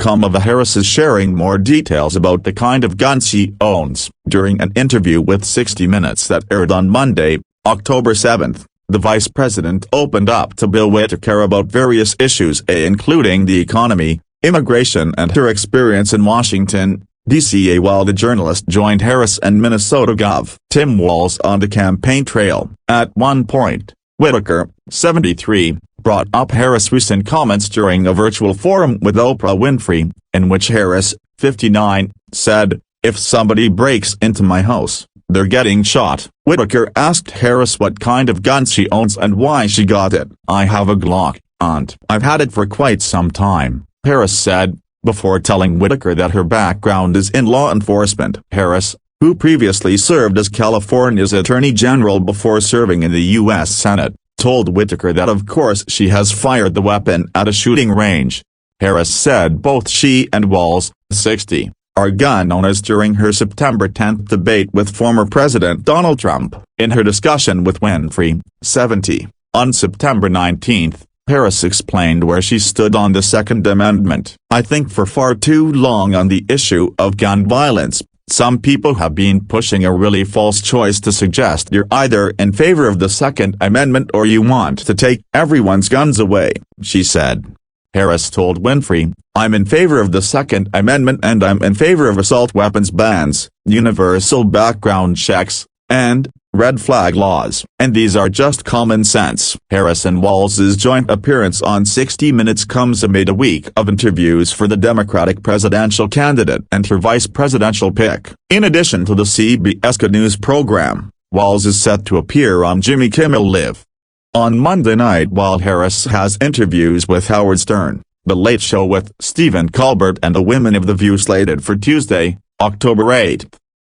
Kamala Harris is sharing more details about the kind of gun she owns. During an interview with 60 Minutes that aired on Monday, October 7, the vice president opened up to Bill Whitaker about various issues including the economy, immigration and her experience in Washington, D.C. while the journalist joined Harris and Minnesota Gov. Tim Walz on the campaign trail. At one point, Whitaker, 73, brought up Harris' recent comments during a virtual forum with Oprah Winfrey, in which Harris, 59, said, "If somebody breaks into my house, they're getting shot." Whitaker asked Harris what kind of gun she owns and why she got it. "I have a Glock, and I've had it for quite some time," Harris said, before telling Whitaker that her background is in law enforcement. Harris, who previously served as California's Attorney General before serving in the U.S. Senate, told Whitaker that of course she has fired the weapon at a shooting range. Harris said both she and Walz, 60, are gun owners during her September 10 debate with former President Donald Trump. In her discussion with Winfrey, 70, on September 19, Harris explained where she stood on the Second Amendment. "I think for far too long on the issue of gun violence, some people have been pushing a really false choice to suggest you're either in favor of the Second Amendment or you want to take everyone's guns away," she said. Harris told Winfrey, "I'm in favor of the Second Amendment and I'm in favor of assault weapons bans, universal background checks, and red flag laws. And these are just common sense." Harris and Walz's joint appearance on 60 Minutes comes amid a week of interviews for the Democratic presidential candidate and her vice presidential pick. In addition to the CBS News program, Walz is set to appear on Jimmy Kimmel Live on Monday night, while Harris has interviews with Howard Stern, The Late Show with Stephen Colbert and The Women of the View slated for Tuesday, October 8.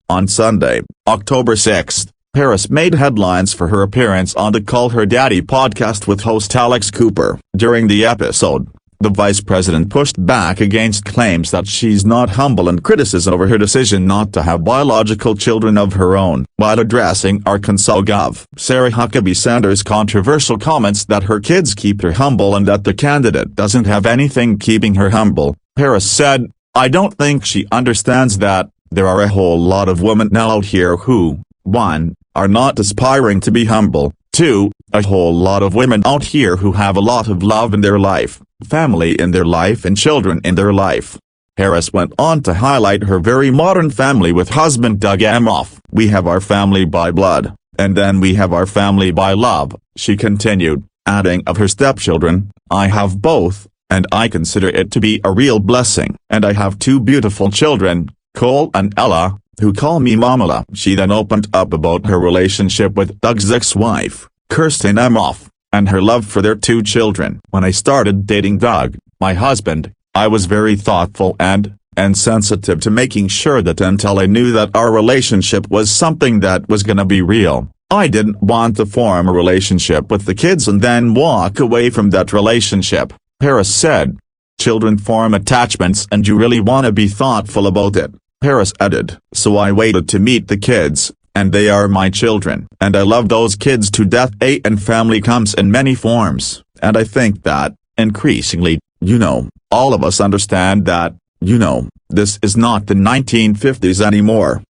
On Sunday, October 6, Harris made headlines for her appearance on the Call Her Daddy podcast with host Alex Cooper. During the episode, the vice president pushed back against claims that she's not humble and criticism over her decision not to have biological children of her own. While addressing Arkansas Gov. Sarah Huckabee Sanders' controversial comments that her kids keep her humble and that the candidate doesn't have anything keeping her humble, Harris said, "I don't think she understands that there are a whole lot of women out here who, 1, are not aspiring to be humble, 2, a whole lot of women out here who have a lot of love in their life, family in their life and children in their life." Harris went on to highlight her very modern family with husband Doug Emhoff. "We have our family by blood, and then we have our family by love," she continued, adding of her stepchildren, "I have both, and I consider it to be a real blessing. And I have 2 beautiful children, Cole and Ella, who call me Mamala." She then opened up about her relationship with Doug's ex-wife, Kirsten Emhoff, and her love for their 2 children. "When I started dating Doug, my husband, I was very thoughtful and sensitive to making sure that until I knew that our relationship was something that was gonna be real, I didn't want to form a relationship with the kids and then walk away from that relationship," Harris said. "Children form attachments and you really want to be thoughtful about it," Harris added. "So I waited to meet the kids, and they are my children. And I love those kids to death. And family comes in many forms, and I think that, increasingly, all of us understand that, this is not the 1950s anymore."